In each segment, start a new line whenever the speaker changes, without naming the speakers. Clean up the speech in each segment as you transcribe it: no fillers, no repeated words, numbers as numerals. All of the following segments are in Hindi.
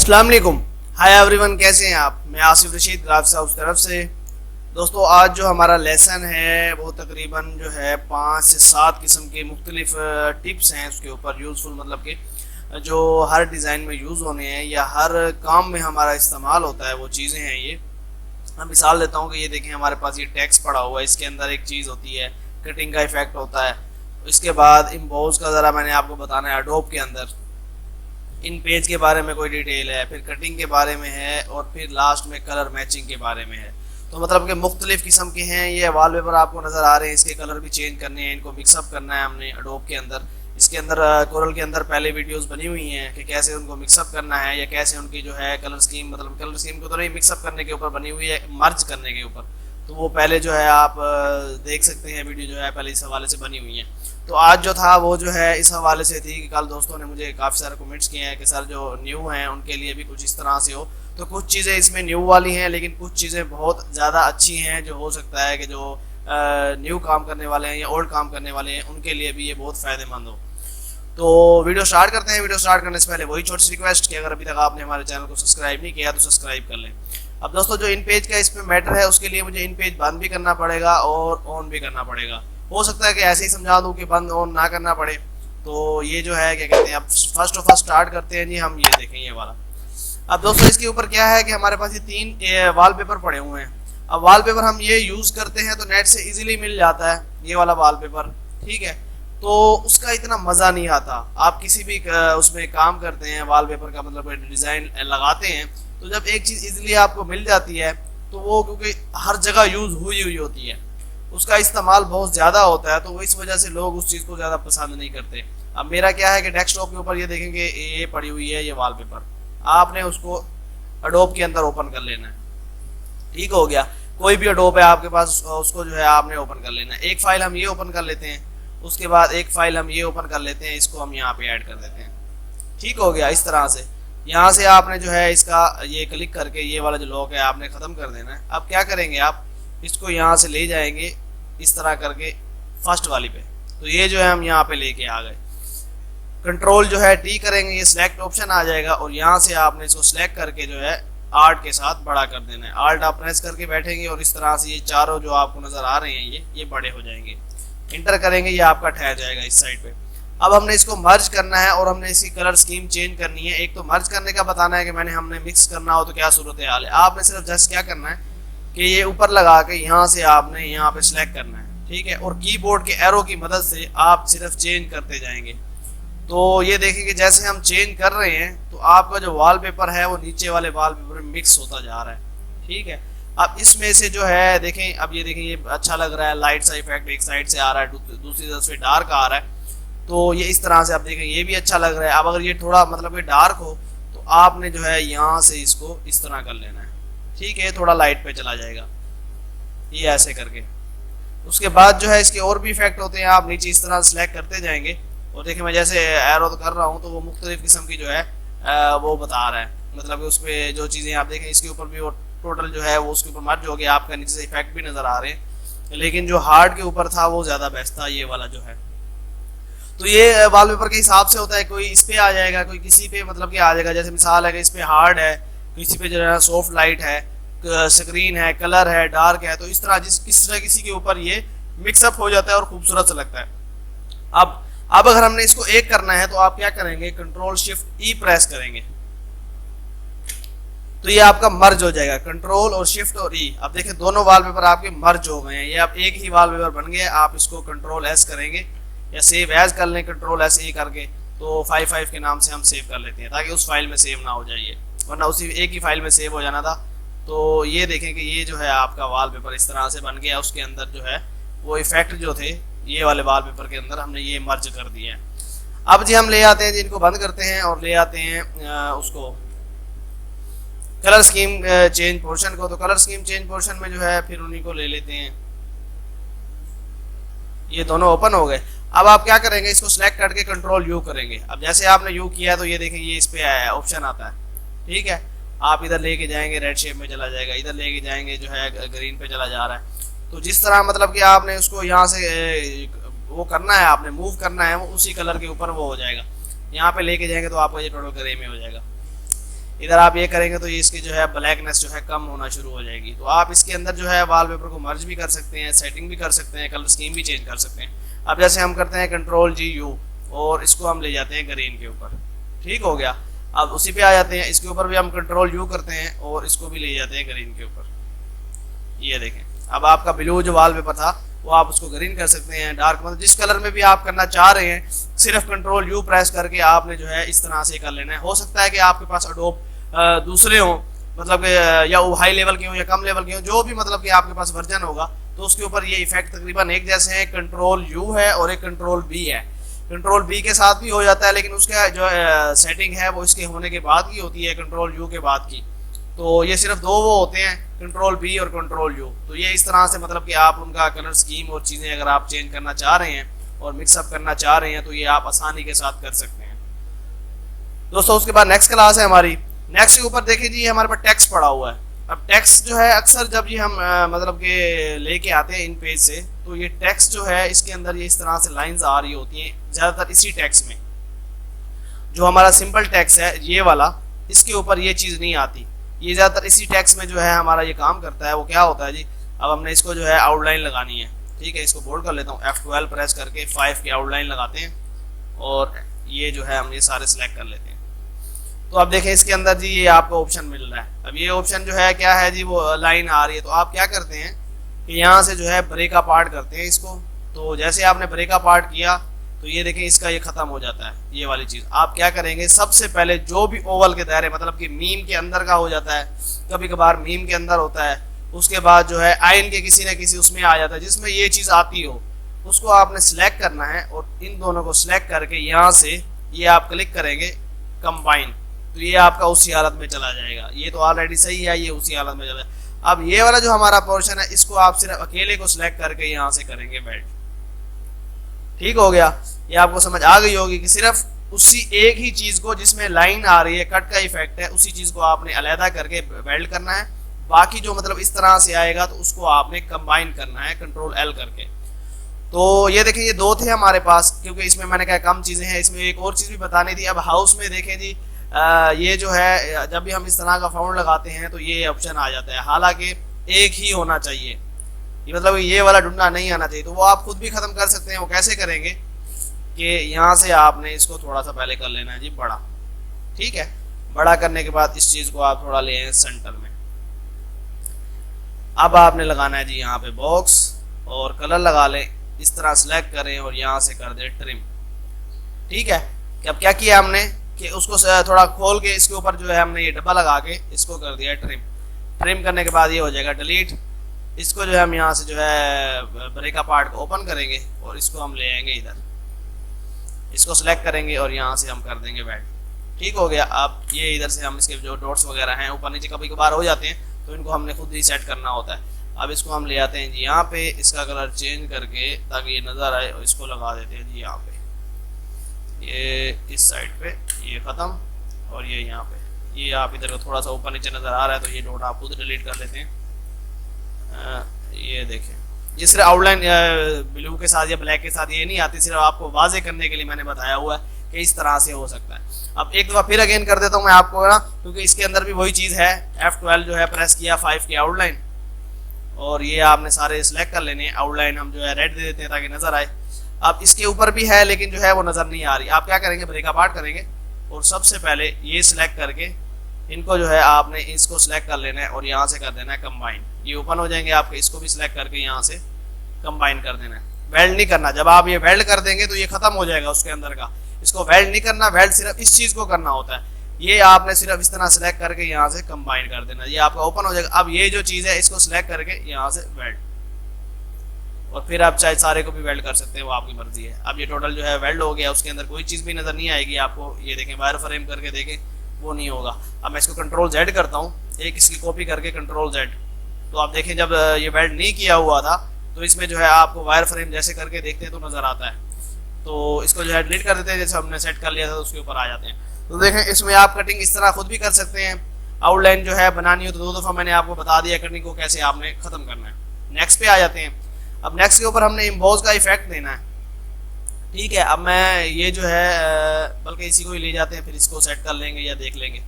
अस्सलाम वालेकुम। हाय एवरीवन, कैसे हैं आप? मैं आसिफ रशीद ग्राफिक्स हाउस तरफ से। दोस्तों, आज जो हमारा लेसन है वो तकरीबन जो है 5 से 7 किस्म के मुख्तलिफ टिप्स हैं उसके ऊपर यूज़फुल, मतलब कि जो हर डिज़ाइन में यूज़ होने हैं या हर काम में हमारा इस्तेमाल होता है वो चीज़ें हैं। ये मैं मिसाल देता हूँ कि ये देखें, हमारे पास ये टेक्स्ट पड़ा हुआ है, इसके अंदर एक चीज़ होती है, कटिंग का इफेक्ट होता है। इसके बाद इम्पोज का ज़रा मैंने आपको बताना है, एडोब के अंदर इन पेज के बारे में कोई डिटेल है, फिर कटिंग के बारे में है, और फिर लास्ट में कलर मैचिंग के बारे में है। तो मतलब कि मुख्तलिफ किस्म के हैं। ये वॉलपेपर आपको नज़र आ रहे हैं, इसके कलर भी चेंज करने हैं, इनको मिक्सअप करना है हमने एडोब के अंदर। इसके अंदर कोरल के अंदर पहले वीडियोस बनी हुई हैं कि कैसे उनको मिक्सअप करना है या कैसे उनकी जो है कलर स्कीम, मतलब कलर स्कीम को तो नहीं, मिक्सअप करने के ऊपर बनी हुई है, मर्ज करने के ऊपर। तो वो पहले जो है आप देख सकते हैं, वीडियो जो है पहले इस हवाले से बनी हुई है। तो आज जो था वो जो है इस हवाले से थी कि कल दोस्तों ने मुझे काफ़ी सारे कमेंट्स किए हैं कि सर जो न्यू हैं उनके लिए भी कुछ इस तरह से हो। तो कुछ चीज़ें इसमें न्यू वाली हैं, लेकिन कुछ चीज़ें बहुत ज़्यादा अच्छी हैं, जो हो सकता है कि जो न्यू काम करने वाले हैं या ओल्ड काम करने वाले हैं उनके लिए भी ये बहुत फ़ायदेमंद हो। तो वीडियो स्टार्ट करते हैं। वीडियो स्टार्ट करने से पहले वही छोटी सी रिक्वेस्ट कि अगर अभी तक आपने हमारे चैनल को सब्सक्राइब नहीं किया तो सब्सक्राइब कर लें। अब दोस्तों, जो इन पेज का इसमें मैटर है उसके लिए मुझे इन पेज बंद भी करना पड़ेगा और ऑन भी करना पड़ेगा। हो सकता है कि ऐसे ही समझा दूं कि बंद ऑन ना करना पड़े। तो ये जो है क्या कहते हैं, अब फर्स्ट ऑफ फर्स्ट स्टार्ट करते हैं जी हम। ये देखें ये वाला। अब दोस्तों, इसके ऊपर क्या है कि हमारे पास ये 3 वॉलपेपर पड़े हुए हैं। अब वॉलपेपर हम ये यूज़ करते हैं तो नेट से इजीली मिल जाता है ये वाला वॉलपेपर, ठीक है। तो उसका इतना मज़ा नहीं आता। आप किसी भी उसमें काम करते हैं, वॉलपेपर का मतलब डिज़ाइन लगाते हैं, तो जब एक चीज़ इजीली आपको मिल जाती है तो वो क्योंकि हर जगह यूज़ हुई हुई होती है, उसका इस्तेमाल बहुत ज़्यादा होता है, तो वो इस वजह से लोग उस चीज़ को ज़्यादा पसंद नहीं करते। अब मेरा क्या है कि डेस्कटॉप के ऊपर ये देखेंगे ये पड़ी हुई है ये वॉलपेपर, आपने उसको एडोब के अंदर ओपन कर लेना है। ठीक हो गया। कोई भी एडोब है आपके पास, उसको जो है आपने ओपन कर लेना है। एक फाइल हम ये ओपन कर लेते हैं, उसके बाद एक फाइल हम ये ओपन कर लेते हैं, इसको हम यहाँ पे ऐड कर देते हैं। ठीक हो गया। इस तरह से यहाँ से आपने जो है इसका ये क्लिक करके ये वाला जो लॉक है आपने ख़त्म कर देना है। अब क्या करेंगे, आप इसको यहाँ से ले जाएंगे इस तरह करके फर्स्ट वाली पे। तो ये जो है हम यहाँ पे लेके आ गए। कंट्रोल जो है टी करेंगे, ये सिलेक्ट ऑप्शन आ जाएगा और यहाँ से आपने इसको सिलेक्ट करके जो है आर्ट के साथ बड़ा कर देना है। आर्ट आप प्रेस करके बैठेंगे और इस तरह से ये चारों जो आपको नज़र आ रहे हैं ये बड़े हो जाएंगे। इंटर करेंगे, ये आपका ठहर जाएगा इस साइड पे। अब हमने इसको मर्ज करना है और हमने इसकी कलर स्कीम चेंज करनी है। एक तो मर्ज करने का बताना है कि हमने मिक्स करना हो तो क्या सूरत हाल है। आपने सिर्फ जस्ट क्या करना है कि ये ऊपर लगा के यहाँ से आपने यहाँ पे सिलेक्ट करना है, ठीक है, और कीबोर्ड के एरो की मदद से आप सिर्फ चेंज करते जाएंगे। तो ये देखिए कि जैसे हम चेंज कर रहे हैं तो आपका जो वॉलपेपर है वो नीचे वाले वॉलपेपर में मिक्स होता जा रहा है, ठीक है। अब इसमें से जो है देखें, अब ये देखें, ये अच्छा लग रहा है, लाइट सा इफेक्ट एक साइड से आ रहा है, दूसरी तरफ से डार्क आ रहा है। तो ये इस तरह से आप देखें ये भी अच्छा लग रहा है। अब अगर ये थोड़ा मतलब कि डार्क हो तो आपने जो है यहाँ से इसको इस तरह कर लेना है, ठीक है, थोड़ा लाइट पे चला जाएगा ये ऐसे करके। उसके बाद जो है इसके और भी इफेक्ट होते हैं, आप नीचे इस तरह सेलेक्ट करते जाएंगे और देखिए मैं जैसे एरो कर रहा हूँ तो वो मुख्तलिफ किस्म की जो है वो बता रहा है, मतलब उस पर जो चीज़ें आप देखें इसके ऊपर भी वो टोटल जो है वो उसके ऊपर मर्ज हो गया, आपका नीचे से इफेक्ट भी नज़र आ रहे हैं। लेकिन जो हार्ड के ऊपर था वो ज़्यादा बेस्ट था ये वाला जो है। तो ये वॉलपेपर के हिसाब से होता है, कोई इस पे आ जाएगा, कोई किसी पे मतलब कि आ जाएगा। जैसे मिसाल है कि इस पे हार्ड है, किसी पे जो है सॉफ्ट लाइट है, स्क्रीन है, कलर है, डार्क है। तो इस तरह किसी के ऊपर ये मिक्सअप हो जाता है और खूबसूरत सा लगता है। अब अगर हमने इसको एक करना है तो आप क्या करेंगे, कंट्रोल शिफ्ट ई प्रेस करेंगे तो ये आपका मर्ज हो जाएगा। कंट्रोल और शिफ्ट और ई, अब देखिए दोनों वॉलपेपर आपके मर्ज हो गए हैं, ये आप एक ही वॉलपेपर बन गए। आप इसको कंट्रोल एस करेंगे या सेव एज कर लें, कंट्रोल एस ई करके, तो 55 के नाम से हम सेव कर लेते हैं ताकि उस फाइल में सेव ना हो जाइए, वरना उसी एक ही फाइल में सेव हो जाना था। तो ये देखें कि ये जो है आपका वॉलपेपर इस तरह से बन गया। उसके अंदर जो है वो इफेक्ट जो थे ये वाले वॉलपेपर के अंदर हमने ये मर्ज कर दिए हैं। अब जी हम ले आते हैं, जिनको बंद करते हैं और ले आते हैं उसको कलर स्कीम चेंज पोर्शन को। तो कलर स्कीम चेंज पोर्शन में जो है फिर उन्हीं को ले लेते हैं। ये दोनों ओपन हो गए। अब आप क्या करेंगे, इसको सिलेक्ट करके कंट्रोल यू करेंगे। अब जैसे आपने यू किया तो ये देखें ये इस पे आया है, ऑप्शन आता है, ठीक है। आप इधर लेके जाएंगे रेड शेप में चला जाएगा, इधर लेके जाएंगे जो है ग्रीन पे चला जा रहा है। तो जिस तरह मतलब कि आपने उसको यहाँ से वो करना है, आपने मूव करना है, वो उसी कलर के ऊपर वो हो जाएगा। यहाँ पे लेके जाएंगे तो आपका ये टोटल ग्रे में हो जाएगा। इधर आप ये करेंगे तो ये इसकी जो है ब्लैकनेस जो है कम होना शुरू हो जाएगी। तो आप इसके अंदर जो है वॉलपेपर को मर्ज भी कर सकते हैं, सेटिंग भी कर सकते हैं, कलर स्कीम भी चेंज कर सकते हैं। अब जैसे हम करते हैं Ctrl+G+U और इसको हम ले जाते हैं ग्रीन के ऊपर, ठीक हो गया। अब उसी पे आ जाते हैं, इसके ऊपर भी हम Ctrl+U करते हैं और इसको भी ले जाते हैं ग्रीन के ऊपर। ये देखें, अब आपका ब्लू जो वॉलपेपर था वो आप उसको ग्रीन कर सकते हैं, डार्क, मतलब जिस कलर में भी आप करना चाह रहे हैं, सिर्फ Ctrl+U प्रेस करके आपने जो है इस तरह से कर लेना है। हो सकता है कि आपके पास एडोब दूसरे हों, मतलब या वो हाई लेवल के हों या कम लेवल के हों, जो भी मतलब कि आपके पास वर्जन होगा तो उसके ऊपर ये इफेक्ट तकरीबन एक जैसे हैं। Ctrl+U है और एक Ctrl+B है। Ctrl+B के साथ भी हो जाता है, लेकिन उसका जो सेटिंग है वो इसके होने के बाद की होती है, Ctrl+U के बाद की। तो ये सिर्फ दो वो होते हैं, Ctrl+B और Ctrl+U। तो ये इस तरह से मतलब कि आप उनका कलर स्कीम और चीज़ें अगर आप चेंज करना चाह रहे हैं और मिक्सअप करना चाह रहे हैं तो ये आप आसानी के साथ कर सकते हैं दोस्तों। उसके बाद नेक्स्ट क्लास है हमारी। नेक्स्ट के ऊपर देखिए जी, हमारे पास टेक्स्ट पड़ा हुआ है। अब टेक्स्ट जो है अक्सर जब ये हम मतलब कि लेके आते हैं इन पेज से, तो ये टेक्स्ट जो है इसके अंदर ये इस तरह से लाइंस आ रही होती हैं। ज़्यादातर इसी टेक्स्ट में जो हमारा सिंपल टेक्स्ट है ये वाला, इसके ऊपर ये चीज़ नहीं आती। ये ज़्यादातर इसी टेक्स्ट में जो है हमारा ये काम करता है। वो क्या होता है जी, अब हमने इसको जो है आउटलाइन लगानी है, ठीक है। इसको बोल्ड कर लेता हूँ, F12 प्रेस करके 5 की आउटलाइन लगाते हैं और ये जो है हम ये सारे सिलेक्ट कर लेते हैं। तो अब देखें इसके अंदर जी ये आपको ऑप्शन मिल रहा है। अब ये ऑप्शन जो है क्या है जी, वो लाइन आ रही है। तो आप क्या करते हैं कि यहाँ से जो है ब्रेक अपार्ट करते हैं इसको। तो जैसे आपने ब्रेक अपार्ट किया तो ये देखें इसका ये खत्म हो जाता है, ये वाली चीज़। आप क्या करेंगे, सबसे पहले जो भी ओवल के दायरे, मतलब कि मीम के अंदर का हो जाता है, कभी कभार मीम के अंदर होता है, उसके बाद जो है आइन के किसी न किसी उसमें आ जाता है, जिसमें ये चीज़ आती हो उसको आपने सिलेक्ट करना है और इन दोनों को सिलेक्ट करके यहाँ से ये आप क्लिक करेंगे कंबाइन, तो ये आपका उसी हालत में चला जाएगा। ये तो ऑलरेडी सही है, ये उसी हालत में चला जाएगा। अब ये वाला जो हमारा पोर्शन है इसको आप सिर्फ अकेले को सिलेक्ट करके यहाँ से करेंगे बेल्ट, ठीक हो गया। ये आपको समझ आ गई होगी कि सिर्फ उसी एक ही चीज को जिसमें लाइन आ रही है, कट का इफेक्ट है, उसी चीज को आपने अलहदा करके वेल्ड करना है। बाकी जो मतलब इस तरह से आएगा तो उसको आपने कंबाइन करना है Ctrl+L करके। तो ये देखिए ये दो थे हमारे पास, क्योंकि इसमें मैंने कहा कम चीजें हैं, इसमें एक और चीज भी बतानी थी। अब हाउस में देखें जी, ये जो है जब भी हम इस तरह का फाउंड लगाते हैं तो ये ऑप्शन आ जाता है, हालांकि एक ही होना चाहिए, ये मतलब ये वाला ढूंढना नहीं आना चाहिए। तो वो आप खुद भी खत्म कर सकते हैं। वो कैसे करेंगे कि यहाँ से आपने इसको थोड़ा सा पहले कर लेना है जी बड़ा, ठीक है। बड़ा करने के बाद इस चीज को आप थोड़ा ले आए सेंटर में। अब आपने लगाना है जी यहाँ पे बॉक्स और कलर लगा लें, इस तरह सेलेक्ट करें और यहाँ से कर दें ट्रिम, ठीक है। अब क्या किया हमने कि उसको थोड़ा खोल के इसके ऊपर जो है हमने ये डब्बा लगा के इसको कर दिया ट्रिम। ट्रिम करने के बाद ये हो जाएगा डिलीट। इसको जो है हम यहाँ से जो है ब्रेक अपार्ट को ओपन करेंगे और इसको हम ले आएंगे इधर, इसको सिलेक्ट करेंगे और यहाँ से हम कर देंगे वेल्ड, ठीक हो गया। अब ये इधर से हम इसके जो डॉट्स वगैरह हैं ऊपर नीचे कभी कभार हो जाते हैं तो इनको हमने खुद ही सेट करना होता है। अब इसको हम ले आते हैं जी यहाँ पे, इसका कलर चेंज करके ताकि ये नज़र आए, और इसको लगा देते हैं जी यहाँ पे, ये इस साइड पे, ये ख़त्म, और ये यहाँ पे। ये आप इधर को थोड़ा सा ऊपर नीचे नज़र आ रहा है तो ये डॉट आप खुद डिलीट कर लेते हैं। ये देखें, ये सिर्फ आउटलाइन ब्लू के साथ या ब्लैक के साथ ये नहीं आती, सिर्फ आपको वाजे करने के लिए मैंने बताया हुआ है कि इस तरह से हो सकता है। अब एक दफ़ा फिर अगेन कर देता हूँ मैं आपको ना, क्योंकि इसके अंदर भी वही चीज़ है। F12 जो है प्रेस किया, 5 की आउटलाइन, और ये आपने सारे सिलेक्ट कर लेने। आउटलाइन हम जो है रेड दे देते हैं ताकि नज़र आए। अब इसके ऊपर भी है लेकिन जो है वो नज़र नहीं आ रही। आप क्या करेंगे, ब्रेक अपार्ट करेंगे और सबसे पहले ये सिलेक्ट करके इनको जो है आपने इसको सिलेक्ट कर लेना है और यहाँ से कर देना है कंबाइन। ये ओपन हो जाएंगे आपके, इसको भी सिलेक्ट करके यहाँ से कंबाइन कर देना है। वेल्ड नहीं करना, जब आप ये वेल्ड कर देंगे तो ये खत्म हो जाएगा उसके अंदर का। इसको वेल्ड नहीं करना, वेल्ड सिर्फ इस चीज़ को करना होता है। ये आपने सिर्फ इस तरह सेलेक्ट करके यहाँ से कंबाइन कर देना, ये आपका ओपन हो जाएगा। अब ये जो चीज़ है इसको सिलेक्ट करके यहाँ से वेल्ड, और फिर आप चाहे सारे को भी वेल्ड कर सकते हैं, वो आपकी मर्जी है। अब ये टोटल जो है वेल्ड हो गया, उसके अंदर कोई चीज़ भी नज़र नहीं आएगी आपको। ये देखें, वायर फ्रेम करके देखें, वो नहीं होगा। अब मैं इसको Ctrl+Z करता हूँ, एक इसकी कॉपी करके Ctrl+Z, तो आप देखें जब ये वेल्ड नहीं किया हुआ था तो इसमें जो है आपको वायर फ्रेम जैसे करके देखते हैं तो नज़र आता है। तो इसको जो है डिलीट कर देते हैं, जैसे हमने सेट कर लिया था तो उसके ऊपर आ जाते हैं। तो देखें इसमें आप कटिंग इस तरह खुद भी कर सकते हैं। आउटलाइन जो है बनानी हो तो 2 दफ़ा मैंने आपको बता दिया कटिंग को कैसे आपने ख़त्म करना है। नेक्स्ट पे आ जाते हैं। अब नेक्स्ट के ऊपर हमने इम्बोज का इफेक्ट देना है। ठीक है, अब मैं ये जो है बल्कि इसी को ही ले जाते हैं, फिर इसको सेट कर लेंगे या देख लेंगे।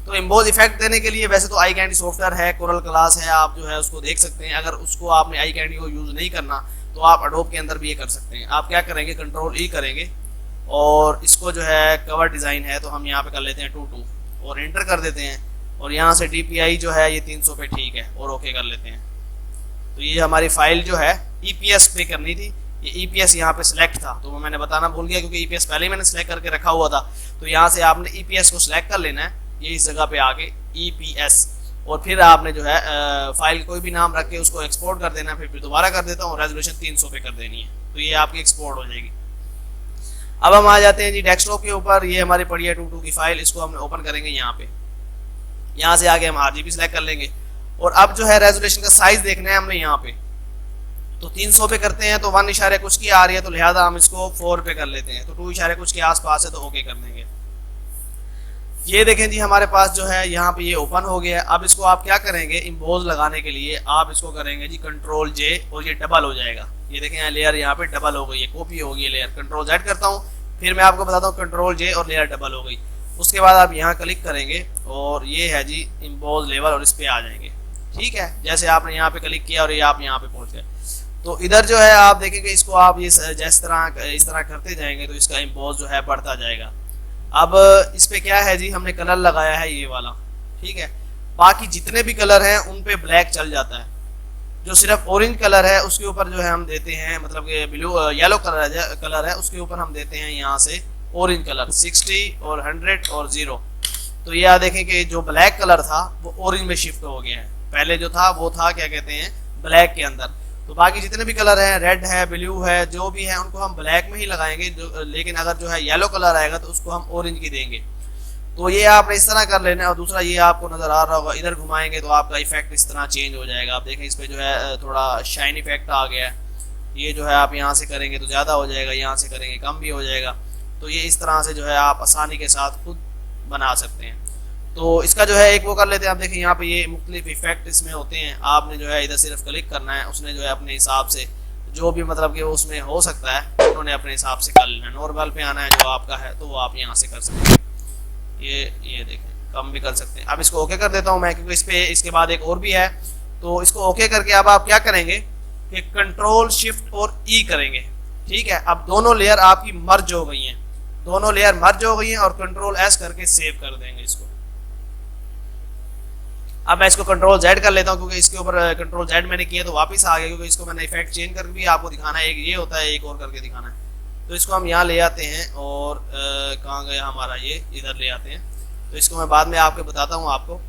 तो इम्बोज इफेक्ट देने के लिए वैसे तो आई कैंडी सॉफ्टवेयर है, कोरल क्लास है, आप जो है उसको देख सकते हैं। अगर उसको आपने आई कैंडी को यूज़ नहीं करना तो आप एडोब के अंदर भी ये कर सकते हैं। आप क्या करेंगे, कंट्रोल ई करेंगे और इसको जो है कवर डिज़ाइन है तो हम यहाँ पे कर लेते हैं 22 और इंटर कर देते हैं। और यहाँ से DPI जो है ये 300 पे ठीक है और ओके कर लेते हैं। तो ये हमारी फाइल जो है EPS पे करनी थी, ये EPS यहाँ पे सिलेक्ट था तो वो मैंने बताना भूल गया क्योंकि EPS पहले ही मैंने सेलेक्ट करके रखा हुआ था। तो यहाँ से आपने EPS को सिलेक्ट कर लेना है, ये इस जगह पे आके EPS, और फिर आपने जो है फाइल कोई भी नाम रख के उसको एक्सपोर्ट कर देना है। फिर दोबारा कर देता हूँ, रेजोल्यूशन 300 पे कर देनी है तो ये आपकी एक्सपोर्ट हो जाएगी। अब हम आ जाते हैं जी डेस्कटॉप के ऊपर। ये हमारी पड़ी है 22 की फाइल, इसको हम ओपन करेंगे यहाँ पे। यहाँ से आगे हम RGB सिलेक्ट कर लेंगे और अब जो है रेजोल्यूशन का साइज देखना है हमने यहाँ पे, तो 300 पे करते हैं तो 1 इशारे कुछ की आ रही है तो लिहाजा हम इसको 4 पे कर लेते हैं, तो 2 इशारे कुछ के आसपास है तो ओके कर देंगे। ये देखें जी हमारे पास जो है यहाँ पे ये ओपन हो गया है। अब इसको आप क्या करेंगे, इम्पोज लगाने के लिए आप इसको करेंगे जी कंट्रोल J और ये डबल हो जाएगा। ये देखें यहाँ लेयर यहाँ पे डबल हो गई है, कॉपी हो गई है लेयर। कंट्रोल Z करता हूँ, फिर मैं आपको बताता हूँ कंट्रोल J और लेयर डबल हो गई। उसके बाद आप यहाँ क्लिक करेंगे और ये है जी इम्पोज लेवल और इस पे आ जाएंगे। ठीक है, जैसे आपने यहाँ पे क्लिक किया और ये आप यहाँ पे पहुंच गए तो इधर जो है आप देखेंगे इसको आप ये जिस तरह इस तरह करते जाएंगे तो इसका इम्पोज जो है बढ़ता जाएगा। अब इस पे क्या है जी, हमने कलर लगाया है ये वाला, ठीक है। बाकी जितने भी कलर हैं उन पे ब्लैक चल जाता है, जो सिर्फ ऑरेंज कलर है उसके ऊपर जो है हम देते हैं, मतलब कि ब्लू येलो कलर है उसके ऊपर हम देते हैं यहाँ से ऑरेंज कलर 60 और 100 और 0। तो ये देखें कि जो ब्लैक कलर था वो ऑरेंज में शिफ्ट हो गया है, पहले जो था वो था क्या कहते हैं ब्लैक के अंदर। तो बाकी जितने भी कलर हैं, रेड है, ब्लू है, जो भी है उनको हम ब्लैक में ही लगाएंगे, लेकिन अगर जो है येलो कलर आएगा तो उसको हम ऑरेंज की देंगे। तो ये आपने इस तरह कर लेना है। और दूसरा ये आपको नजर आ रहा होगा, इधर घुमाएंगे तो आपका इफेक्ट इस तरह चेंज हो जाएगा। आप देखें इस पे जो है थोड़ा शाइन इफेक्ट आ गया है। ये जो है आप यहाँ से करेंगे तो ज़्यादा हो जाएगा, यहाँ से करेंगे कम भी हो जाएगा। तो ये इस तरह से जो है आप आसानी के साथ खुद बना सकते हैं। तो इसका जो है एक वो कर लेते हैं। आप देखें यहाँ पे ये मुख्तलिफ इफेक्ट इसमें होते हैं, आपने जो है इधर सिर्फ क्लिक करना है, उसने जो है अपने हिसाब से जो भी मतलब कि उसमें हो सकता है उन्होंने अपने हिसाब से कर लेना है। नॉर्मल पे आना है जो आपका है तो वो आप यहाँ से कर सकते हैं। ये देखें कम भी कर सकते हैं। अब इसको ओके कर देता हूँ मैं, क्योंकि इस पे इसके बाद एक और भी है। तो इसको ओके करके अब आप क्या करेंगे कि कंट्रोल शिफ्ट और ई करेंगे। ठीक है, अब दोनों लेयर आपकी मर्ज हो गई हैं, दोनों लेयर मर्ज हो गई हैं और कंट्रोल एस करके सेव कर देंगे इसको। अब मैं इसको कंट्रोल Z कर लेता हूँ, क्योंकि इसके ऊपर कंट्रोल Z मैंने किया तो वापस आ गया, क्योंकि इसको मैंने इफेक्ट चेंज करके भी आपको दिखाना है। एक ये होता है, एक और करके दिखाना है। तो इसको हम यहाँ ले आते हैं और कहाँ गया हमारा, ये इधर ले आते हैं। तो इसको मैं बाद में आपको बताता हूँ आपको।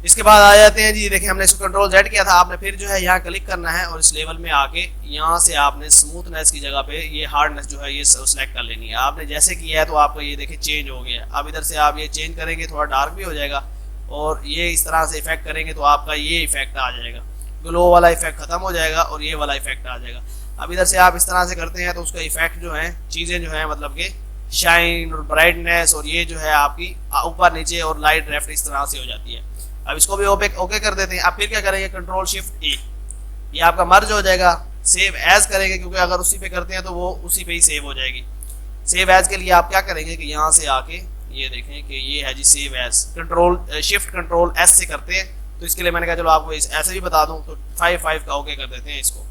इसके बाद आ जाते हैं जी, देखिए हमने इसको कंट्रोल Z किया था, आपने फिर जो है यहाँ क्लिक करना है और इस लेवल में आके यहाँ से आपने स्मूथनेस की जगह पे ये हार्डनेस जो है ये सिलेक्ट कर लेनी है। आपने जैसे किया है तो आपको ये देखिए चेंज हो गया। अब इधर से आप ये चेंज करेंगे, थोड़ा डार्क भी हो जाएगा और ये इस तरह से इफेक्ट करेंगे तो आपका ये इफेक्ट आ जाएगा, ग्लो वाला इफेक्ट खत्म हो जाएगा और ये वाला इफेक्ट आ जाएगा। अब इधर से आप इस तरह से करते हैं तो उसका इफेक्ट जो है चीज़ें जो है मतलब कि शाइन और ब्राइटनेस और ये जो है आपकी ऊपर नीचे और लाइट ड्राफ्ट इस तरह से हो जाती है। अब इसको भी ओके कर देते हैं। अब फिर क्या करेंगे, कंट्रोल शिफ्ट ई, ये आपका मर्ज हो जाएगा। सेव एज करेंगे, क्योंकि अगर उसी पे करते हैं तो वो उसी पे ही सेव हो जाएगी। सेव एज के लिए आप क्या करेंगे कि यहाँ से आके ये देखें कि ये है जी save as, control shift control S से करते हैं। तो इसके लिए मैंने कहा चलो आपको ऐसे भी बता दूं, तो 5 का ओके कर देते हैं इसको।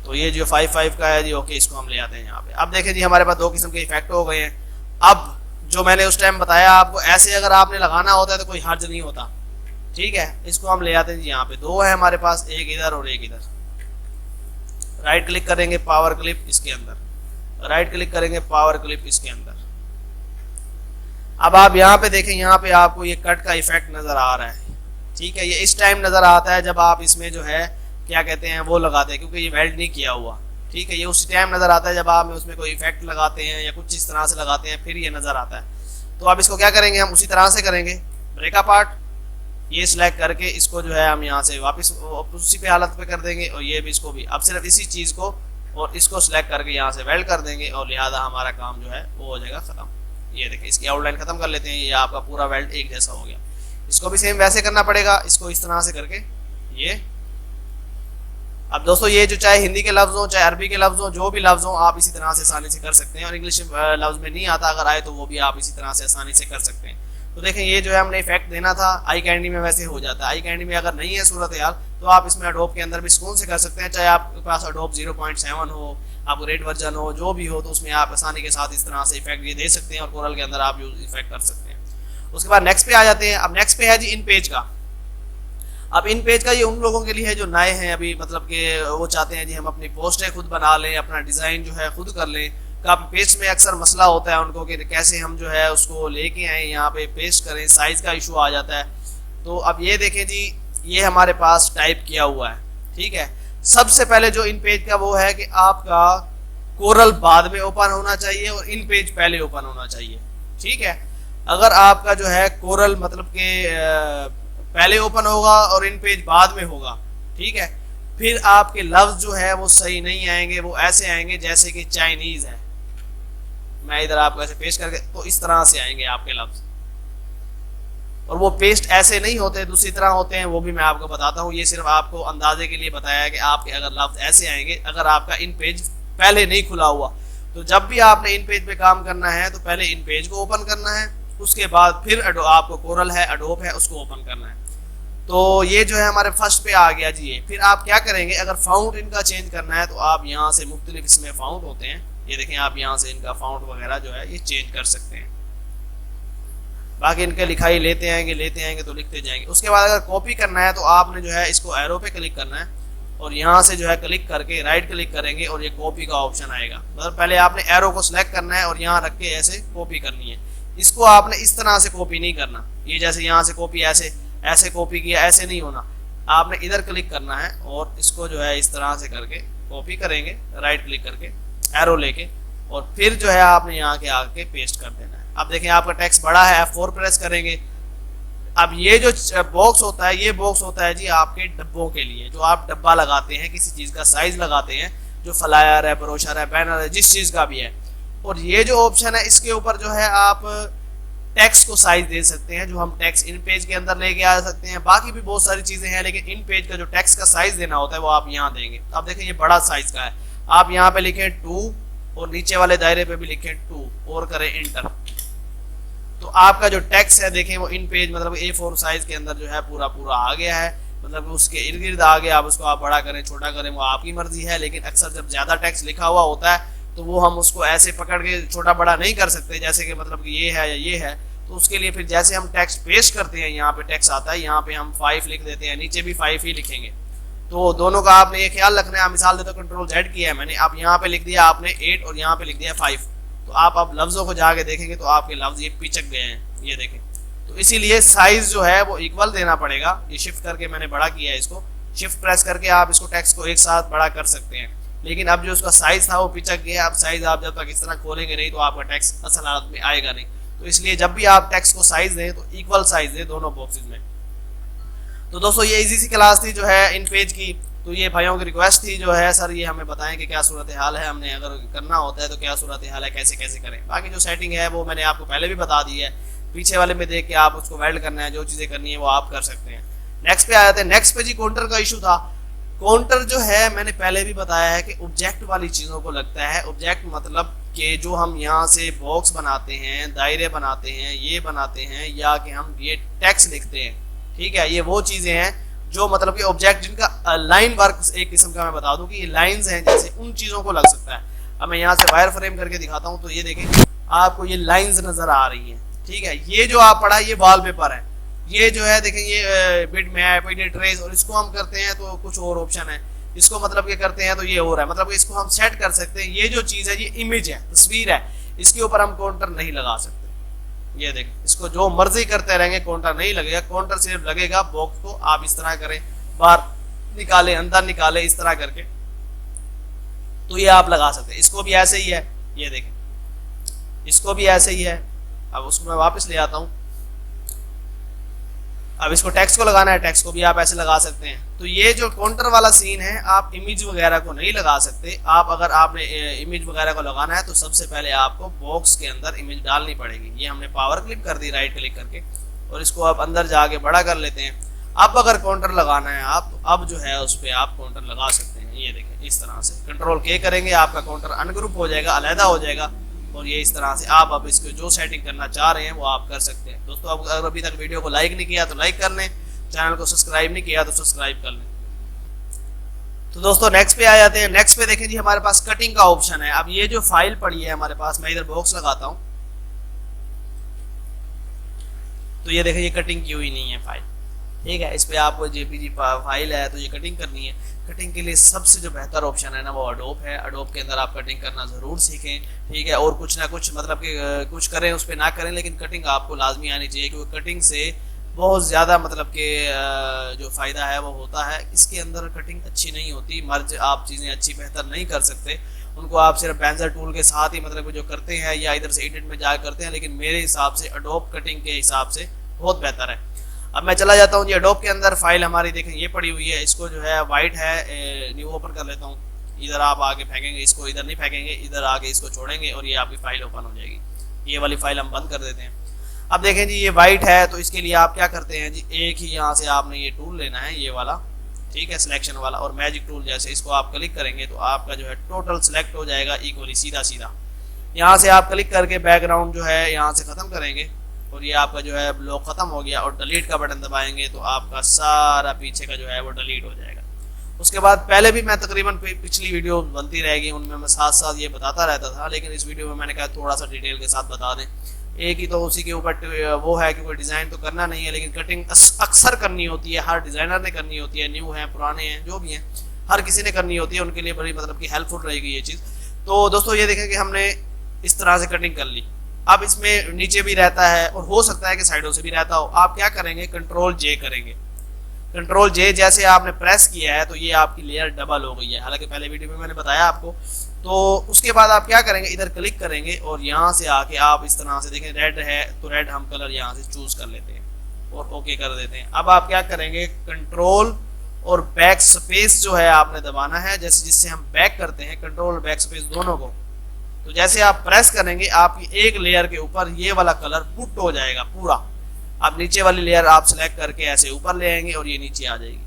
तो ये जो 5 का है जी ओके, इसको हम ले आते हैं यहाँ पे। अब देखें जी हमारे पास दो किस्म के इफेक्ट हो गए हैं। अब जो मैंने उस टाइम बताया आपको, ऐसे अगर आपने लगाना होता है तो कोई हर्ज नहीं होता। ठीक है, इसको हम ले आते हैं जी यहाँ पे। दो है हमारे पास, एक इधर और एक इधर। राइट क्लिक करेंगे, पावर क्लिप इसके अंदर, राइट क्लिक करेंगे, पावर क्लिप इसके अंदर। अब आप यहाँ पे देखें, यहाँ पे आपको ये कट का इफेक्ट नजर आ रहा है। ठीक है, ये इस टाइम नजर आता है जब आप इसमें जो है क्या कहते हैं वो लगाते हैं, क्योंकि ये वेल्ड नहीं किया हुआ। ठीक है, ये उसी टाइम नजर आता है जब आप उसमें कोई इफेक्ट लगाते हैं या कुछ इस तरह से लगाते हैं, फिर ये नजर आता है। तो अब इसको क्या करेंगे, हम उसी तरह से करेंगे। ब्रेक पार्ट ये सिलेक्ट करके इसको जो है हम यहाँ से वापस उसी पे हालत पे कर देंगे और ये भी इसको भी। अब सिर्फ इसी चीज को और इसको सिलेक्ट करके यहाँ से वेल्ड कर देंगे और लिहाजा हमारा काम जो है वो हो जाएगा खत्म। ये देखिए इसकी आउटलाइन खत्म कर लेते हैं, ये आपका पूरा वेल्ड एक जैसा हो गया। इसको भी सेम वैसे करना पड़ेगा, इसको इस तरह से करके ये। अब दोस्तों ये जो चाहे हिंदी के लफ्ज हो चाहे अरबी के लफ्ज हो, जो भी लफ्ज हो आप इसी तरह से आसानी से कर सकते हैं। और इंग्लिश लफ्ज में नहीं आता अगर आए तो वो भी आप इसी तरह से आसानी से कर सकते हैं। तो देखें ये जो है हमने इफेक्ट देना था, आई कैंडी में वैसे हो जाता है। आई कैंडी में अगर नहीं है सूरत हाल तो आप इसमें एडोब के अंदर भी सुकून से कर सकते हैं, चाहे आपके पास एडोब 0.7 हो, अपग्रेड वर्जन हो, जो भी हो, तो उसमें आप आसानी के साथ इस तरह से इफेक्ट ये दे सकते हैं और कोरल के अंदर आप यूज इफेक्ट कर सकते हैं। उसके बाद नेक्स्ट पे आ जाते हैं। अब नेक्स्ट पे है जी इन पेज का। अब इन पेज का ये उन लोगों के लिए है जो नए हैं अभी, मतलब कि वो चाहते हैं जी हम अपनी पोस्टें खुद बना लें, अपना डिज़ाइन जो है खुद कर लें। कब पेस्ट में अक्सर मसला होता है उनको कि कैसे हम जो है उसको लेके आए यहाँ पे पेस्ट करें, साइज़ का इशू आ जाता है। तो अब ये देखें जी, ये हमारे पास टाइप किया हुआ है, ठीक है। सबसे पहले जो इन पेज का वो है कि आपका कोरल बाद में ओपन होना चाहिए और इन पेज पहले ओपन होना चाहिए, ठीक है। अगर आपका जो है कोरल मतलब के पहले ओपन होगा और इन पेज बाद में होगा, ठीक है, फिर आपके लफ्ज जो है वो सही नहीं आएंगे, वो ऐसे आएंगे जैसे कि चाइनीज है। मैं इधर आपको ऐसे पेस्ट करके तो इस तरह से आएंगे आपके लफ्ज, और वो पेस्ट ऐसे नहीं होते, दूसरी तरह होते हैं, वो भी मैं आपको बताता हूँ। ये सिर्फ आपको अंदाजे के लिए बताया है कि आपके अगर लफ्ज ऐसे आएंगे अगर आपका इन पेज पहले नहीं खुला हुआ। तो जब भी आपने इन पेज पे काम करना है तो पहले इन पेज को ओपन करना है, उसके बाद फिर आपको कोरल है, एडोब है, उसको ओपन करना है। तो ये जो है हमारे फर्स्ट पे आ गया जी। ये फिर आप क्या करेंगे, अगर फाउंट इनका चेंज करना है तो आप यहाँ से मुख्तलिफ इसमें फाउंट होते हैं, ये देखें आप यहाँ से इनका फाउंट वगैरह जो है ये चेंज कर सकते हैं। बाकी इनके लिखाई लेते आएंगे तो लिखते जाएंगे। उसके बाद अगर कॉपी करना है तो आपने जो है इसको एरो पे क्लिक करना है और यहाँ से जो है क्लिक करके राइट क्लिक करेंगे और ये कॉपी का ऑप्शन आएगा। मतलब पहले आपने एरो को सिलेक्ट करना है और यहाँ रख के ऐसे कॉपी करनी है। इसको आपने इस तरह से कॉपी नहीं करना, ये जैसे यहाँ से कॉपी ऐसे कॉपी किया, ऐसे नहीं होना। आपने इधर क्लिक करना है और इसको जो है इस तरह से करके कॉपी करेंगे राइट क्लिक करके एरो लेके, और फिर जो है आपने यहाँ के आके पेस्ट कर देना है। अब देखें आपका टेक्स्ट बड़ा है, F4 प्रेस करेंगे। अब ये जो बॉक्स होता है, ये बॉक्स होता है जी आपके डब्बों के लिए, जो आप डब्बा लगाते हैं, किसी चीज़ का साइज लगाते हैं, जो फ्लायर है, ब्रोशर है, बैनर है, जिस चीज़ का भी है। और ये जो ऑप्शन है इसके ऊपर जो है आप टेक्स्ट को साइज दे सकते हैं, जो हम टेक्स्ट इन पेज के अंदर लेके आ सकते हैं। बाकी भी बहुत सारी चीज़ें हैं, लेकिन इन पेज का जो टेक्स्ट का साइज देना होता है वो आप यहाँ देंगे। अब देखें ये बड़ा साइज का है, आप यहाँ पे लिखें 2 और नीचे वाले दायरे पे भी लिखें 2 और करें इंटर। तो आपका जो टेक्स्ट है देखें वो इन पेज मतलब A4 साइज के अंदर जो है पूरा आ गया है। मतलब उसके इर्द गिर्द आ गया। आप उसको आप बड़ा करें छोटा करें वो आपकी मर्जी है, लेकिन अक्सर जब ज़्यादा टेक्स्ट लिखा हुआ होता है तो वो हम उसको ऐसे पकड़ के छोटा बड़ा नहीं कर सकते, जैसे कि मतलब कि ये है या ये है। तो उसके लिए फिर जैसे हम टेक्स्ट पेस्ट करते हैं, यहाँ पे टेक्स्ट आता है, यहाँ पे हम 5 लिख देते हैं, नीचे भी 5 ही लिखेंगे। तो दोनों का आपने ये ख्याल रखना है। मिसाल देता हूँ Ctrl Z किया है मैंने, आप यहाँ पे लिख दिया आपने 8 और यहाँ पे लिख दिया 5। तो आप अब लफ्ज़ों को जाके देखेंगे तो आपके लफ्ज़ ये पिचक गए हैं, ये देखें। तो इसीलिए साइज जो है वो इक्वल देना पड़ेगा। ये शिफ्ट करके मैंने बड़ा किया है, इसको शिफ्ट प्रेस करके आप इसको टेक्स्ट को एक साथ बड़ा कर सकते हैं। लेकिन अब जो उसका साइज था वो पिचक गया। अब साइज आप जब तक इस तरह खोलेंगे नहीं तो आपका टेक्स्ट असल हालत में आएगा नहीं। तो इसलिए जब भी आप टेक्स्ट को साइज दें तो इक्वल साइज दें दोनों बॉक्सेस में। तो दोस्तों ये इजी सी क्लास थी जो है इन पेज की। तो ये भाइयों की रिक्वेस्ट थी जो है, सर ये हमें बताएं कि क्या सूरत हाल है, हमने अगर करना होता है तो क्या सूरत हाल है, कैसे कैसे करें। बाकी जो सेटिंग है वो मैंने आपको पहले भी बता दी है, पीछे वाले में देख के आप उसको वेल्ड करना है, जो चीज़ें करनी है वो आप कर सकते हैं। नेक्स्ट पे आ जाते हैं। नेक्स्ट पे जी काउंटर का इशू था। काउंटर जो है मैंने पहले भी बताया है कि ऑब्जेक्ट वाली चीज़ों को लगता है। ऑब्जेक्ट मतलब कि जो हम यहाँ से बॉक्स बनाते हैं, दायरे बनाते हैं, ये बनाते हैं, या कि हम ये टेक्स्ट लिखते हैं, ठीक है, ये वो चीज़ें हैं जो मतलब कि ऑब्जेक्ट जिनका लाइन वर्क एक किस्म का मैं बता दूं कि ये लाइंस हैं, जैसे उन चीज़ों को लग सकता है। अब मैं यहाँ से वायर फ्रेम करके दिखाता हूँ तो ये देखें आपको ये लाइंस नज़र आ रही हैं, ठीक है। ये जो आप पढ़ा ये वॉलपेपर है, ये जो है देखें ये बिट मैप, एडिट ट्रेस, और इसको हम करते हैं तो कुछ और ऑप्शन है, इसको मतलब ये करते हैं तो ये हो रहा है, मतलब इसको हम सेट कर सकते हैं। ये जो चीज़ है ये इमेज है, तस्वीर है, इसके ऊपर हम काउंटर नहीं लगा सकते। ये देखें, इसको जो मर्जी करते रहेंगे काउंटर नहीं लगेगा। काउंटर सिर्फ लगेगा बॉक्स को आप इस तरह करें, बाहर निकाले अंदर निकाले, इस तरह करके तो ये आप लगा सकते हैं। इसको भी ऐसे ही है, ये देखें, इसको भी ऐसे ही है। अब उसको मैं वापस ले आता हूँ। अब इसको टेक्स्ट को लगाना है, टेक्स्ट को भी आप ऐसे लगा सकते हैं। तो ये जो काउंटर वाला सीन है, आप इमेज वगैरह को नहीं लगा सकते। आप अगर आपने इमेज वगैरह को लगाना है तो सबसे पहले आपको बॉक्स के अंदर इमेज डालनी पड़ेगी। ये हमने पावर क्लिक कर दी राइट क्लिक करके, और इसको आप अंदर जाके बड़ा कर लेते हैं। अब अगर काउंटर लगाना है आप, तो अब जो है उस पर आप काउंटर लगा सकते हैं। ये देखें इस तरह से कंट्रोल के करेंगे, आपका काउंटर अनग्रुप हो जाएगा, अलहदा हो जाएगा। और ये इस तरह से आप अब इसको जो सेटिंग करना चाह रहे हैं वो आप कर सकते हैं। दोस्तों अब अगर अभी तक वीडियो को लाइक नहीं किया तो लाइक कर लें, चैनल को सब्सक्राइब नहीं किया तो सब्सक्राइब कर लें। तो दोस्तों नेक्स्ट पे आ जाते हैं। नेक्स्ट पे देखें जी हमारे पास कटिंग का ऑप्शन है। अब ये जो फाइल पड़ी है हमारे पास, मैं इधर बॉक्स लगाता हूं तो ये देखें ये कटिंग की हुई नहीं है फाइल, ठीक है। इस पे आपको जेपीजी फाइल है तो ये कटिंग करनी है। कटिंग के लिए सबसे जो बेहतर ऑप्शन है ना वो अडोब है। अडोब के अंदर आप कटिंग करना ज़रूर सीखें, ठीक है। और कुछ ना कुछ मतलब कि कुछ करें उस पर ना करें, लेकिन कटिंग आपको लाजमी आनी चाहिए, क्योंकि कटिंग से बहुत ज़्यादा मतलब कि जो फ़ायदा है वो होता है। इसके अंदर कटिंग अच्छी नहीं होती, मर्ज आप चीज़ें अच्छी बेहतर नहीं कर सकते। उनको आप सिर्फ पेंसिल टूल के साथ ही मतलब जो करते हैं या इधर से एडिट में जा करते हैं, लेकिन मेरे हिसाब से अडोब कटिंग के हिसाब से बहुत बेहतर है। अब मैं चला जाता हूँ जी अडोब के अंदर। फाइल हमारी देखें ये पड़ी हुई है, इसको जो है वाइट है, न्यू ओपन कर लेता हूँ। इधर आप आगे फेंकेंगे इसको, इधर नहीं फेंकेंगे, इधर आगे इसको छोड़ेंगे और ये आपकी फाइल ओपन हो जाएगी। ये वाली फाइल हम बंद कर देते हैं। अब देखें जी ये वाइट है तो इसके लिए आप क्या करते हैं जी, एक ही यहाँ से आपने ये टूल लेना है, ये वाला, ठीक है, सिलेक्शन वाला, और मैजिक टूल जैसे इसको आप क्लिक करेंगे तो आपका जो है टोटल सिलेक्ट हो जाएगा इक्वली सीधा सीधा। यहाँ से आप क्लिक करके बैकग्राउंड जो है यहाँ से ख़त्म करेंगे और ये आपका जो है ब्लॉक खत्म हो गया, और डिलीट का बटन दबाएंगे तो आपका सारा पीछे का जो है वो डिलीट हो जाएगा। उसके बाद पहले भी मैं तकरीबन पिछली वीडियो बनती रहेगी, उनमें मैं साथ साथ ये बताता रहता था, लेकिन इस वीडियो में मैंने कहा थोड़ा सा डिटेल के साथ बता दें। एक ही तो उसी के ऊपर वो है कि कोई डिज़ाइन तो करना नहीं है, लेकिन कटिंग अक्सर करनी होती है, हर डिज़ाइनर ने करनी होती है, न्यू हैं पुराने हैं जो भी हैं, हर किसी ने करनी होती है, उनके लिए बड़ी मतलब कि हेल्पफुल रहेगी ये चीज़। तो दोस्तों ये देखें कि हमने इस तरह से कटिंग कर ली। अब इसमें नीचे भी रहता है और हो सकता है कि साइडों से भी रहता हो। आप क्या करेंगे, कंट्रोल जे करेंगे। कंट्रोल जे जैसे आपने प्रेस किया है तो ये आपकी लेयर डबल हो गई है, हालांकि पहले वीडियो में मैंने बताया आपको। तो उसके बाद आप क्या करेंगे, इधर क्लिक करेंगे और यहाँ से आके आप इस तरह से देखें रेड है तो रेड हम कलर यहाँ से चूज कर लेते हैं और ओके कर देते हैं। अब आप क्या करेंगे, कंट्रोल और बैक स्पेस जो है आपने दबाना है, जैसे जिससे हम बैक करते हैं, कंट्रोल बैक स्पेस दोनों को। तो जैसे आप प्रेस करेंगे आपकी एक लेयर के ऊपर ये वाला कलर पुट हो जाएगा पूरा। आप नीचे वाली लेयर आप सिलेक्ट करके ऐसे ऊपर ले आएंगे और ये नीचे आ जाएगी।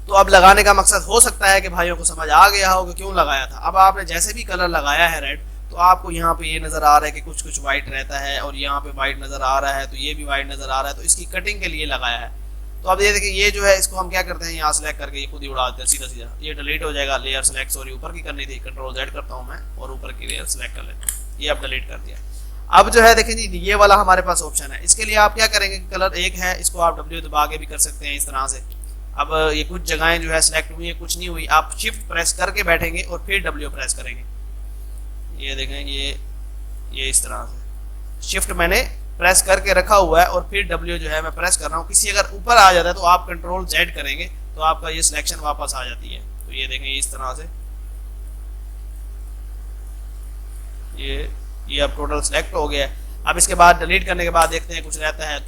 तो अब लगाने का मकसद हो सकता है कि भाइयों को समझ आ गया हो कि क्यों लगाया था। अब आपने जैसे भी कलर लगाया है रेड, तो आपको यहाँ पे ये नजर आ रहा है कि कुछ कुछ व्हाइट रहता है और यहाँ पे व्हाइट नजर आ रहा है, तो ये भी व्हाइट नजर आ रहा है, तो इसकी कटिंग के लिए लगाया है। तो अब ये देखिए ये जो है इसको हम क्या करते हैं, यहाँ सेलेक्ट करके ये खुद ही उड़ा देते हैं सीधा सीधा, ये डिलीट हो जाएगा। लेयर सेलेक्ट, सॉरी ऊपर की करनी थी, कंट्रोल जेड करता हूँ मैं और ऊपर की लेयर सेलेक्ट कर लेता हूँ, ये अब डिलीट कर दिया। अब जो है देखें जी ये वाला हमारे पास ऑप्शन है। इसके लिए आप क्या करेंगे, कलर एक है, इसको आप W दबा के भी कर सकते हैं इस तरह से। अब ये कुछ जगहें जो है सिलेक्ट हुई है, कुछ नहीं हुई, आप शिफ्ट प्रेस करके बैठेंगे और फिर W प्रेस करेंगे। ये देखें ये इस तरह से शिफ्ट मैंने प्रेस करके रखा हुआ है और फिर W जो है मैं प्रेस कर रहा हूँ। किसी अगर ऊपर आ जाता है तो आप कंट्रोल Z करेंगे तो आपका ये सिलेक्शन वापस आ जाती है। तो ये देखें इस तरह से ये अब टोटल सेलेक्ट हो गया है। अब इसके बाद डिलीट करने के बाद देखते हैं कुछ रहता है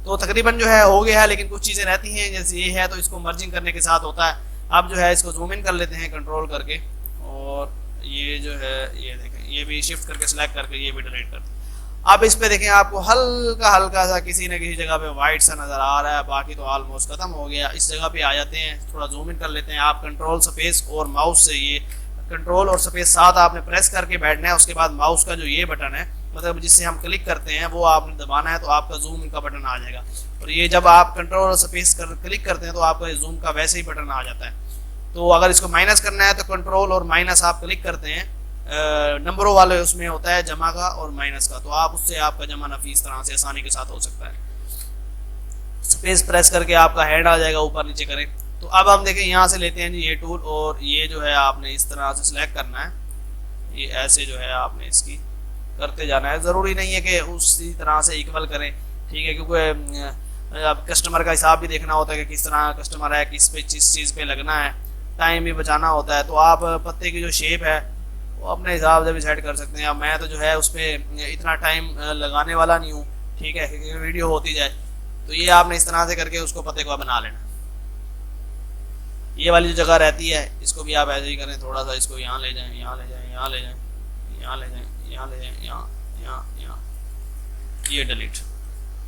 तो तकरीबन जो है हो गया है, लेकिन कुछ चीज़ें रहती हैं जैसे ये है तो इसको मर्जिंग करने के साथ होता है। अब जो है इसको जूम इन कर लेते हैं कंट्रोल करके, और ये जो है ये देखें ये भी शिफ्ट करके सिलेक्ट करके ये भी डिलीट करते हैं। अब इस पे देखें आपको हल्का हल्का सा किसी न किसी जगह पे वाइट सा नज़र आ रहा है, बाकी तो ऑलमोस्ट खत्म हो गया। इस जगह पे आ जाते हैं, थोड़ा जूम इन कर लेते हैं। आप कंट्रोल स्पेस और माउस से ये कंट्रोल और स्पेस साथ आपने प्रेस करके बैठना है। उसके बाद माउस का जो ये बटन है मतलब जिससे हम क्लिक करते हैं वो आपने दबाना है, तो आपका जूम इन का बटन आ जाएगा। और ये जब आप कंट्रोल और स्पेस क्लिक करते हैं तो आपका जूम का वैसे ही बटन आ जाता है। तो अगर इसको माइनस करना है तो कंट्रोल और माइनस आप क्लिक करते हैं, नंबरों वाले उसमें होता है जमा का और माइनस का, तो आप उससे आपका जमा नफी इस तरह से आसानी के साथ हो सकता है। स्पेस प्रेस करके आपका हेड आ जाएगा, ऊपर नीचे करें। तो अब हम देखें यहाँ से लेते हैं जी ये टूल, और ये जो है आपने इस तरह से सिलेक्ट करना है। ये ऐसे जो है आपने इसकी करते जाना है, ज़रूरी नहीं है कि उसी तरह से इक्वल करें, ठीक है, क्योंकि अब कस्टमर का हिसाब भी देखना होता है कि किस तरह कस्टमर है, किस चीज़ पे लगना है, टाइम भी बचाना होता है। तो आप पत्ते की जो शेप है वो अपने हिसाब से भी सेट कर सकते हैं। अब मैं तो जो है उस पर इतना टाइम लगाने वाला नहीं हूँ, ठीक है, क्योंकि वीडियो होती जाए। तो ये आपने इस तरह से करके उसको पत्ते को बना लेना। ये वाली जो जगह रहती है इसको भी आप ऐसे ही करें, थोड़ा सा इसको यहाँ ले जाएं, यहाँ ले जाएं, यहाँ ले जाएं, यहाँ ले जाएं, यहाँ ले जाएं, यहाँ, यहाँ, यहाँ, यहाँ, ये डिलीट।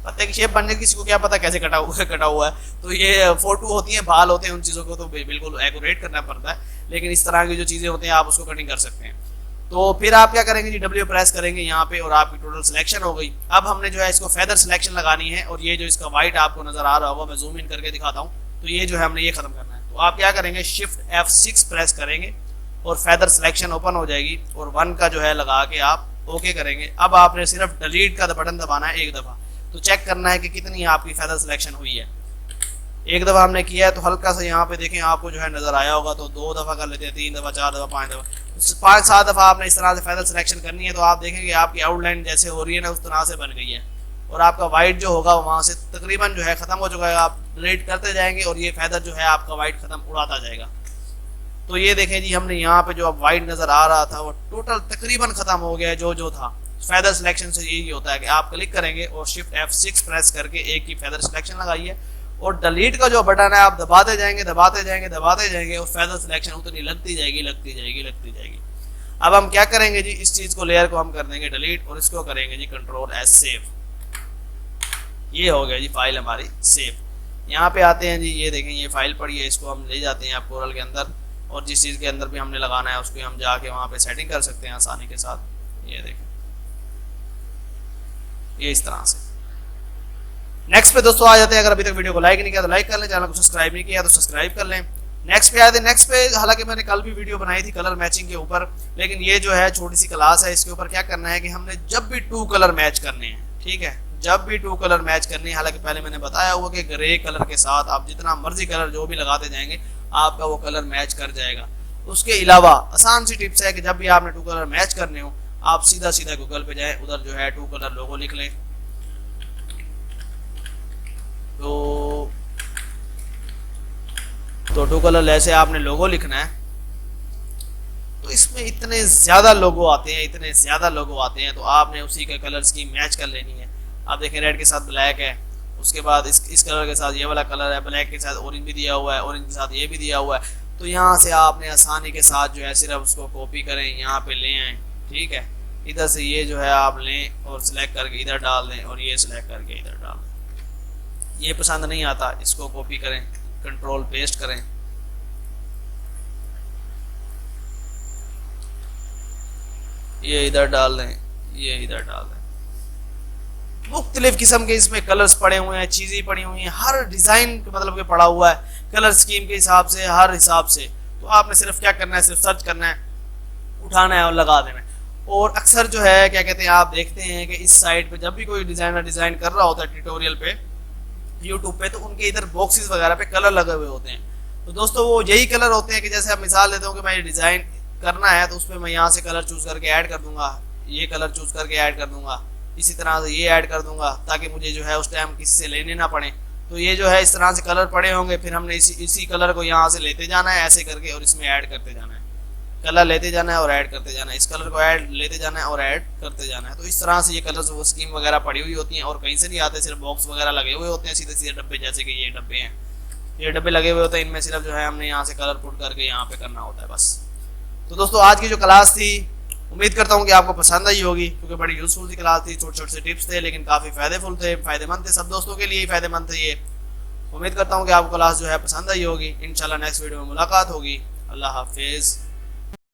पत्ते की शेप बनने किसी को क्या पता कैसे कटा हुआ है। तो ये फोटो होती है, बाल होते हैं, उन चीज़ों को तो बिल्कुल एक्यूरेट करना पड़ता है, लेकिन इस तरह की जो चीज़ें होती हैं आप उसको कटिंग कर सकते हैं। तो फिर आप क्या करेंगे जी, W प्रेस करेंगे यहाँ पे और आपकी टोटल सिलेक्शन हो गई। अब हमने जो है इसको फेदर सिलेक्शन लगानी है, और ये जो इसका वाइट आपको नजर आ रहा होगा, मैं जूम इन करके दिखाता हूँ। तो ये जो है हमने ये खत्म करना है। तो आप क्या करेंगे, शिफ्ट F6 प्रेस करेंगे और फेदर सिलेक्शन ओपन हो जाएगी, और 1 का जो है लगा के आप ओके करेंगे। अब आपने सिर्फ डिलीट का बटन दबाना है एक दफ़ा, तो चेक करना है कि कितनी आपकी फेदर सिलेक्शन हुई है। एक दफ़ा हमने किया है तो हल्का सा यहाँ पे देखें आपको जो है नज़र आया होगा। तो 2 दफ़ा कर लेते हैं, 3 दफ़ा, 4 दफ़ा, 5 दफ़ा, 5-7 दफ़ा आपने इस तरह से फेदर सिलेक्शन करनी है। तो आप देखेंगे आपकी आउटलाइन जैसे हो रही है ना, उस तरह से बन गई है, और आपका वाइट जो होगा वहाँ से तकरीबन जो है ख़त्म हो चुका है। आप डिलीट करते जाएंगे और ये फेदर जो है आपका वाइट ख़त्म उड़ाता जाएगा। तो ये देखें जी, हमने यहाँ पे जो अब वाइट नज़र आ रहा था वो टोटल तकरीबन ख़त्म हो गया है जो था। फेदर सिलेक्शन से यही होता है कि आप क्लिक करेंगे और शिफ्ट F6 प्रेस करके एक ही फेदर सिलेक्शन लगाइए, और डिलीट का जो बटन है आप दबाते जाएंगे दबाते जाएंगे दबाते जाएंगे, और फेदर सिलेक्शन उतनी लगती जाएगी लगती जाएगी लगती जाएगी। अब हम क्या करेंगे जी, इस चीज़ को, लेयर को हम कर देंगे डिलीट, और इसको करेंगे जी Ctrl+S सेव। ये हो गया जी फाइल हमारी सेव। यहाँ पे आते हैं जी, ये देखें ये फाइल पड़ी है, इसको हम ले जाते हैं आप कोरल के अंदर, और जिस चीज़ के अंदर भी हमने लगाना है उसको हम जाके वहाँ पे सेटिंग कर सकते हैं आसानी के साथ। ये देखें ये इस तरह से। नेक्स्ट पे दोस्तों आ जाते हैं। अगर अभी तक वीडियो को लाइक नहीं किया तो लाइक कर लें, चैनल को सब्सक्राइब नहीं किया तो सब्सक्राइब कर लें। नेक्स्ट पे आते हैं। नेक्स्ट पे हालांकि मैंने कल भी वीडियो बनाई थी कलर मैचिंग के ऊपर, लेकिन ये जो है छोटी सी क्लास है, इसके ऊपर क्या करना है कि हमने जब भी 2 कलर मैच करने हैं, ठीक है, जब भी 2 कलर मैच करने हैं, हालांकि पहले मैंने बताया हुआ कि ग्रे कलर के साथ आप जितना मर्जी कलर जो भी लगाते जाएंगे आपका वो कलर मैच कर जाएगा। उसके अलावा आसान सी टिप्स है कि जब भी आपने 2 कलर मैच करने हो, आप सीधा सीधा गूगल पे जाएं, उधर जो है 2 कलर लोगो लिख लें। तो 2 कलर ऐसे आपने लोगो लिखना है। तो इसमें इतने ज्यादा लोगो आते हैं, इतने ज्यादा लोगो आते हैं, तो आपने उसी के कलर की मैच कर लेनी है। आप देखें रेड के साथ ब्लैक है, उसके बाद इस कलर के साथ ये वाला कलर है, ब्लैक के साथ ऑरेंज भी दिया हुआ है, ऑरेंज के साथ ये भी दिया हुआ है। तो यहाँ से आपने आसानी के साथ जो है सिर्फ उसको कॉपी करें, यहाँ पे ले आए, ठीक है, इधर से ये जो है आप लें और सिलेक्ट करके इधर डाल दें, और ये सिलेक्ट करके इधर डाल दें। ये पसंद नहीं आता, इसको कॉपी करें, कंट्रोल पेस्ट करें, ये इधर डाल दें, ये इधर डाल दें। मुख्तलिफ किस्म के इसमें कलर्स पड़े हुए हैं, चीज़ें पड़ी हुई हैं, हर डिज़ाइन मतलब के पड़ा हुआ है कलर स्कीम के हिसाब से, हर हिसाब से। तो आपने सिर्फ क्या करना है, सिर्फ सर्च करना है, उठाना है और लगा देना है। और अक्सर जो है क्या कहते हैं, आप देखते हैं कि इस साइट पे जब भी कोई डिज़ाइनर डिज़ाइन कर रहा होता है ट्यूटोरियल पे यूट्यूब पे, तो उनके इधर बॉक्सेस वगैरह पे कलर लगे हुए होते हैं। तो दोस्तों वो यही कलर होते हैं कि जैसे आप मिसाल देता हूँ कि मैं ये डिज़ाइन करना है तो उस पर मैं यहाँ से कलर चूज़ करके ऐड कर दूंगा, ये कलर चूज़ करके ऐड कर दूंगा, इसी तरह से ये ऐड कर दूंगा, ताकि मुझे जो है उस टाइम किसी से लेने ना पड़े। तो ये जो है इस तरह से कलर पड़े होंगे, फिर हमने इसी कलर को यहाँ से लेते जाना है ऐसे करके, और इसमें ऐड करते जाना है, कलर लेते जाना है और ऐड करते जाना है, इस कलर को ऐड लेते जाना है और ऐड करते जाना है। तो इस तरह से ये कलर वो स्कीम वगैरह पड़ी हुई होती हैं, और कहीं से नहीं आते, सिर्फ बॉक्स वगैरह लगे हुए होते हैं, सीधे सीधे डब्बे, जैसे कि ये डब्बे हैं, ये डब्बे लगे हुए होते हैं, इनमें सिर्फ जो है हमने यहाँ से कलर पुट करके यहाँ पे करना होता है बस। तो दोस्तों आज की जो क्लास थी, उम्मीद करता हूँ कि आपको पसंद आई होगी, क्योंकि बड़ी यूजफुल सी क्लास थी, छोटे छोटे से टिप्स थे, लेकिन काफ़ी फ़ायदेमंद थे, सब दोस्तों के लिए फ़ायदेमंद थे ये। उम्मीद करता हूँ कि आपको क्लास जो है पसंद आई होगी। इंशाल्लाह नेक्स्ट वीडियो में मुलाकात होगी। अल्लाह हाफिज़।